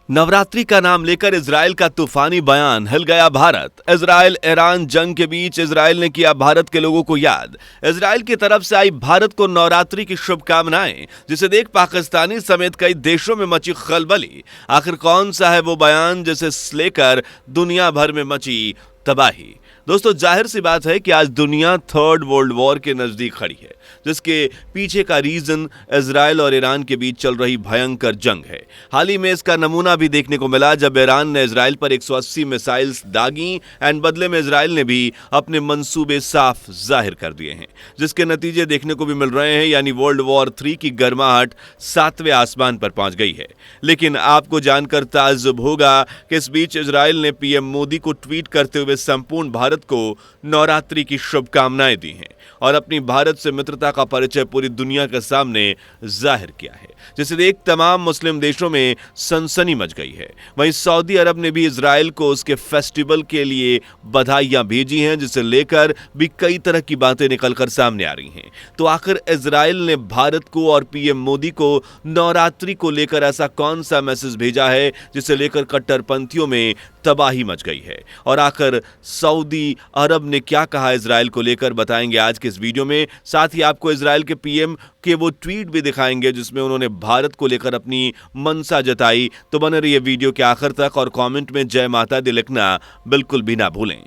नवरात्रि का नाम लेकर इजराइल का तूफानी बयान, हिल गया भारत। इजराइल ईरान जंग के बीच इजराइल ने किया भारत के लोगों को याद। इजराइल की तरफ से आई भारत को नवरात्रि की शुभकामनाएं, जिसे देख पाकिस्तानी समेत कई देशों में मची खलबली। आखिर कौन सा है वो बयान जिसे लेकर दुनिया भर में मची तबाही? दोस्तों, जाहिर सी बात है कि आज दुनिया थर्ड वर्ल्ड वॉर के नजदीक खड़ी है, जिसके पीछे का रीजन इजराइल और ईरान के बीच चल रही भयंकर जंग है। हाल ही में इसका नमूना भी देखने को मिला जब ईरान ने इजराइल पर 180 मिसाइल्स दागी एंड बदले में इजराइल ने भी अपने मंसूबे साफ जाहिर कर दिए हैं, जिसके नतीजे देखने को भी मिल रहे हैं। यानी वर्ल्ड वॉर 3 की गर्माहट 7वें आसमान पर पहुंच गई है। लेकिन आपको जानकर ताज्जुब होगा कि इस बीच इजराइल ने पीएम मोदी को ट्वीट करते हुए संपूर्ण भारत को नवरात्रि की शुभकामनाएं दी हैं और अपनी भारत से मित्रता का परिचय पूरी दुनिया के सामने जाहिर किया है, जिसे देख तमाम मुस्लिम देशों में सनसनी मच गई है। वहीं सऊदी अरब ने भी इजराइल को उसके फेस्टिवल के लिए बधाइयां भेजी हैं, जिसे लेकर भी कई तरह की बातें निकलकर सामने आ रही हैं। तो आखिर इजराइल ने भारत को और पीएम मोदी को नवरात्रि को लेकर ऐसा कौन सा मैसेज भेजा है जिसे लेकर कट्टरपंथियों में तबाही मच गई है? और आखिर सऊदी अरब ने क्या कहा इजराइल को लेकर, बताएंगे आज के इस वीडियो में। साथ ही आपको इजराइल के पीएम के वो ट्वीट भी दिखाएंगे जिसमें उन्होंने भारत को लेकर अपनी मनसा जताई। तो बने रहिए वीडियो के आखिर तक और कमेंट में जय माता दी लिखना बिल्कुल भी ना भूलें।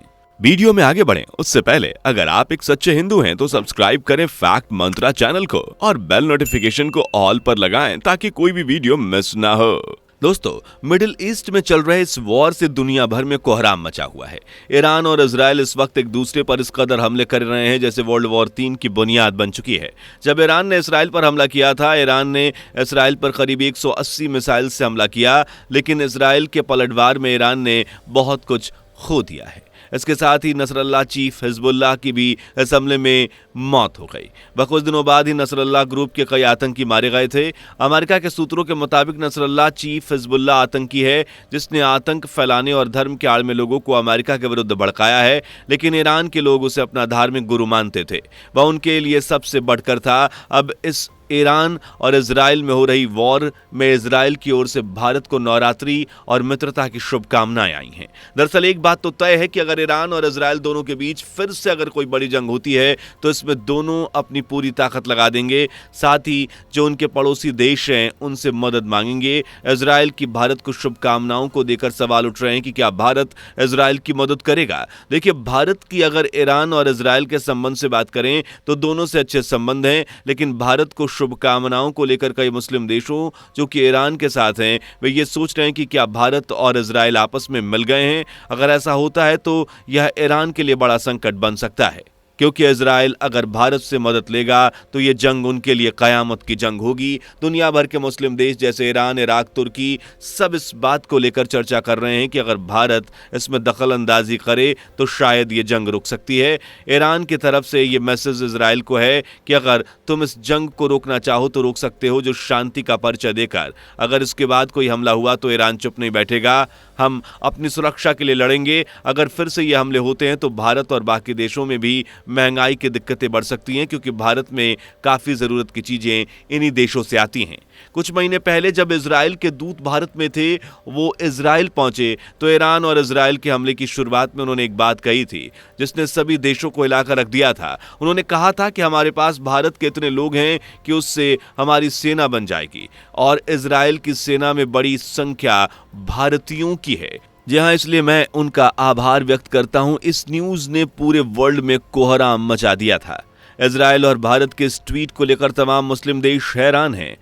वीडियो में आगे बढ़ें उससे पहले अगर आप एक सच्चे हिंदू हैं तो सब्सक्राइब करें फैक्ट मंत्रा चैनल को और बेल नोटिफिकेशन को ऑल पर लगाएं ताकि कोई भी वीडियो मिस ना हो। दोस्तों, मिडिल ईस्ट में चल रहे इस वॉर से दुनिया भर में कोहराम मचा हुआ है। ईरान और इजराइल इस वक्त एक दूसरे पर इस कदर हमले कर रहे हैं जैसे वर्ल्ड वॉर 3 की बुनियाद बन चुकी है। जब ईरान ने इसराइल पर हमला किया था, ईरान ने इसराइल पर करीब 180 मिसाइल से हमला किया, लेकिन इसराइल के पलटवार में ईरान ने बहुत कुछ खो दिया है। इसके साथ ही नसरल्लाह चीफ हिजबुल्लाह की भी इस हमले में मौत हो गई। कुछ दिनों बाद ही नसरल्लाह ग्रुप के कई आतंकी मारे गए थे। अमेरिका के सूत्रों के मुताबिक नसरल्लाह चीफ हिजबुल्लाह आतंकी है जिसने आतंक फैलाने और धर्म के आड़ में लोगों को अमेरिका के विरुद्ध भड़काया है, लेकिन ईरान के लोग उसे अपना धार्मिक गुरु मानते थे। वह उनके लिए सबसे बढ़कर था। अब इस ईरान और इजराइल में हो रही वॉर में इजराइल की ओर से भारत को नवरात्रि और मित्रता की शुभकामनाएं आई हैं। दरअसल एक बात तो तय है कि अगर ईरान और इजराइल दोनों के बीच फिर से अगर कोई बड़ी जंग होती है तो इसमें दोनों अपनी पूरी ताकत लगा देंगे। साथ ही जो उनके पड़ोसी देश हैं उनसे मदद मांगेंगे। इजराइल की भारत को शुभकामनाओं को देकर सवाल उठ रहे हैं कि क्या भारत इजराइल की मदद करेगा। देखिए, भारत की अगर ईरान और इजराइल के संबंध से बात करें तो दोनों से अच्छे संबंध हैं, लेकिन भारत को शुभकामनाओं को लेकर कई मुस्लिम देशों जो कि ईरान के साथ हैं वे ये सोच रहे हैं कि क्या भारत और इजराइल आपस में मिल गए हैं। अगर ऐसा होता है तो यह ईरान के लिए बड़ा संकट बन सकता है, क्योंकि इजराइल अगर भारत से मदद लेगा तो ये जंग उनके लिए कयामत की जंग होगी। दुनिया भर के मुस्लिम देश जैसे ईरान, इराक, तुर्की सब इस बात को लेकर चर्चा कर रहे हैं कि अगर भारत इसमें दखल अंदाजी करे तो शायद ये जंग रुक सकती है। ईरान की तरफ से ये मैसेज इजराइल को है कि अगर तुम इस जंग को रोकना चाहो तो रोक सकते हो, जो शांति का परिचय देकर। अगर इसके बाद कोई हमला हुआ तो ईरान चुप नहीं बैठेगा, हम अपनी सुरक्षा के लिए लड़ेंगे। अगर फिर से ये हमले होते हैं तो भारत और बाकी देशों में भी महंगाई की दिक्कतें बढ़ सकती हैं, क्योंकि भारत में काफ़ी ज़रूरत की चीज़ें इन्हीं देशों से आती हैं। कुछ महीने पहले जब इजराइल के दूत भारत में थे, वो इजराइल पहुंचे तो ईरान और इजराइल के हमले की शुरुआत में उन्होंने एक बात कही थी जिसने सभी देशों को हिलाकर रख दिया था। उन्होंने कहा था कि हमारे पास भारत के इतने लोग हैं कि उससे हमारी सेना बन जाएगी, और इजराइल की सेना में बड़ी संख्या भारतीयों की है। जी हाँ, इसलिए मैं उनका आभार व्यक्त करता हूं। इस न्यूज़ ने पूरे वर्ल्ड में कोहराम मचा दिया था। इजराइल और भारत के इस ट्वीट को लेकर तमाम मुस्लिम देश हैरान हैं।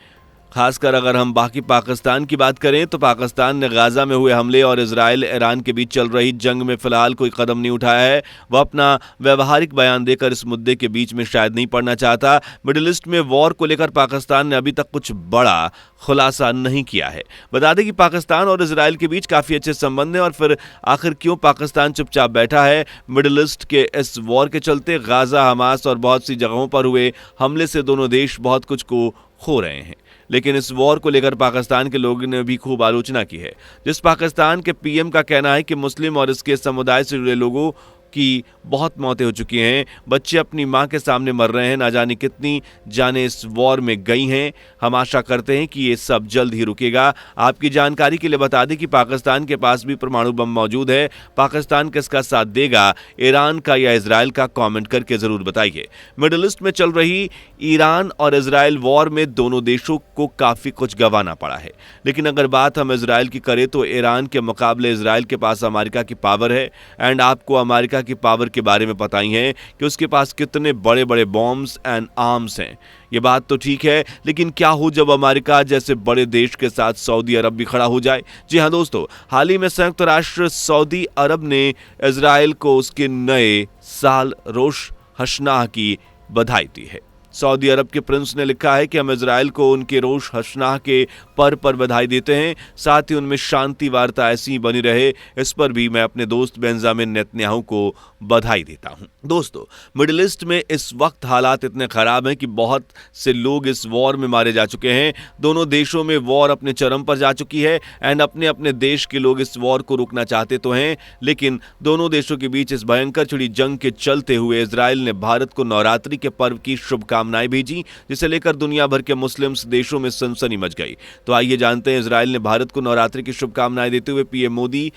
खासकर अगर हम बाकी पाकिस्तान की बात करें तो पाकिस्तान ने गाजा में हुए हमले और इजराइल ईरान के बीच चल रही जंग में फिलहाल कोई कदम नहीं उठाया है। वह अपना व्यवहारिक बयान देकर इस मुद्दे के बीच में शायद नहीं पड़ना चाहता। मिडिल ईस्ट में वॉर को लेकर पाकिस्तान ने अभी तक कुछ बड़ा खुलासा नहीं किया है। बता दें कि पाकिस्तान और इजराइल के बीच काफ़ी अच्छे संबंध हैं, और फिर आखिर क्यों पाकिस्तान चुपचाप बैठा है? मिडिल ईस्ट के इस वॉर के चलते गाजा, हमास और बहुत सी जगहों पर हुए हमले से दोनों देश बहुत कुछ को खो रहे हैं। लेकिन इस वॉर को लेकर पाकिस्तान के लोगों ने भी खूब आलोचना की है। जिस पाकिस्तान के पीएम का कहना है कि मुस्लिम और इसके समुदाय से जुड़े लोगों कि बहुत मौतें हो चुकी हैं, बच्चे अपनी मां के सामने मर रहे हैं, ना जाने कितनी जानें इस वॉर में गई हैं। हम आशा करते हैं कि ये सब जल्द ही रुकेगा। आपकी जानकारी के लिए बता दें कि पाकिस्तान के पास भी परमाणु बम मौजूद है। पाकिस्तान किसका साथ देगा, ईरान का या इजराइल का? कमेंट करके जरूर बताइए। मिडिल ईस्ट में चल रही ईरान और इजराइल वॉर में दोनों देशों को काफी कुछ गंवाना पड़ा है, लेकिन अगर बात हम इजराइल की करें तो ईरान के मुकाबले इजराइल के पास अमेरिका की पावर है। एंड आपको अमेरिका की पावर के बारे में पता ही है कि उसके पास कितने बड़े बड़े बॉम्ब्स एंड आर्म्स हैं। ये बात तो ठीक है, लेकिन क्या हो जब अमेरिका जैसे बड़े देश के साथ सऊदी अरब भी खड़ा हो जाए? जी हां दोस्तों, हाल ही में संयुक्त राष्ट्र सऊदी अरब ने इजराइल को उसके नए साल रोश हशनाह की बधाई दी है। सऊदी अरब के प्रिंस ने लिखा है कि हम इजराइल को उनके रोश हशनाह के पर्व पर बधाई देते हैं, साथ ही उनमें शांति वार्ता ऐसी ही बनी रहे, इस पर भी मैं अपने दोस्त बेंजामिन नेतन्याहू को बधाई देता हूं। दोस्तों, मिडिल ईस्ट में इस वक्त हालात इतने खराब हैं कि बहुत से लोग इस वॉर में मारे जा चुके हैं। दोनों देशों में वॉर अपने चरम पर जा चुकी है एंड अपने अपने देश के लोग इस वॉर को रोकना चाहते तो हैं, लेकिन दोनों देशों के बीच इस भयंकर छिड़ी जंग के चलते हुए इजराइल ने भारत को नवरात्रि के पर्व की शुभकामनाएं भेजी, जिसे लेकर दुनिया भर के मुस्लिम देशों में सनसनी मच गई। तो आइए जानते हैं इजराइल ने भारत को नवरात्रि की शुभकामनाएं देते हुए पीएम मोदी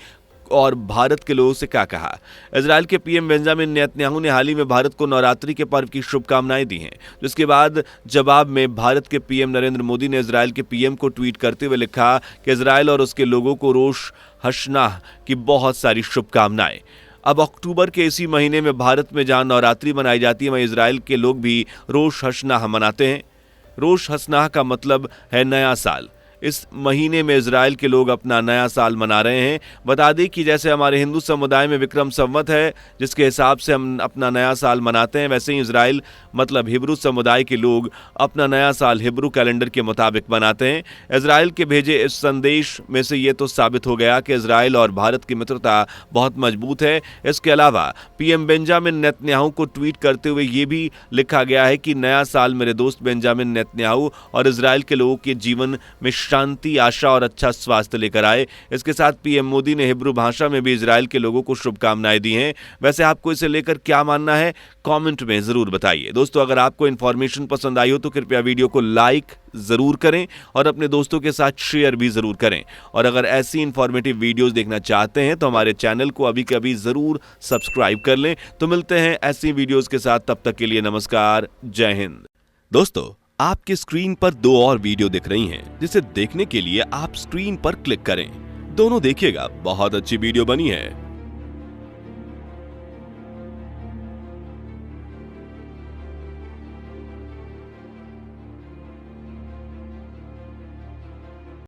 और भारत के लोगों से क्या कहा। इजराइल के पीएम बेंजामिन नेतन्याहू ने हाल ही में भारत को नवरात्रि के पर्व की शुभकामनाएं दी हैं, जिसके बाद जवाब में भारत के पीएम नरेंद्र मोदी ने इजराइल के पीएम को ट्वीट करते हुए लिखा कि इजराइल और उसके लोगों को रोश हशनाह की बहुत सारी शुभकामनाएं। अब अक्टूबर के इसी महीने में भारत में जहां नवरात्रि मनाई जाती है, वहीं इजराइल के लोग भी रोश हशनाह मनाते हैं। रोश हशनाह का मतलब है नया साल। इस महीने में इजराइल के लोग अपना नया साल मना रहे हैं। बता दें कि जैसे हमारे हिंदू समुदाय में विक्रम संवत है, जिसके हिसाब से हम अपना नया साल मनाते हैं, वैसे ही इजराइल मतलब हिब्रू समुदाय के लोग अपना नया साल हिब्रू कैलेंडर के मुताबिक मनाते हैं। इजराइल के भेजे इस संदेश में से ये तो साबित हो गया कि इजराइल और भारत की मित्रता बहुत मजबूत है। इसके अलावा पीएम बेंजामिन नेतन्याहू को ट्वीट करते हुए ये भी लिखा गया है कि नया साल मेरे दोस्त बेंजामिन नेतन्याहू और इजराइल के लोगों के जीवन में शांति, आशा और अच्छा स्वास्थ्य लेकर आए। इसके साथ पीएम मोदी ने हिब्रू भाषा में भी इजराइल के लोगों को शुभकामनाएं दी हैं। वैसे आपको इसे लेकर क्या मानना है, कमेंट में जरूर बताइए। दोस्तों, अगर आपको इन्फॉर्मेशन पसंद आई हो तो कृपया वीडियो को लाइक जरूर करें और अपने दोस्तों के साथ शेयर भी जरूर करें। और अगर ऐसी इंफॉर्मेटिव वीडियोस देखना चाहते हैं तो हमारे चैनल को अभी कभी जरूर सब्सक्राइब कर लें। तो मिलते हैं ऐसी वीडियोस के साथ, तब तक के लिए नमस्कार, जय हिंद। दोस्तों, आपके स्क्रीन पर दो और वीडियो दिख रही हैं, जिसे देखने के लिए आप स्क्रीन पर क्लिक करें। दोनों देखिएगा, बहुत अच्छी वीडियो बनी है।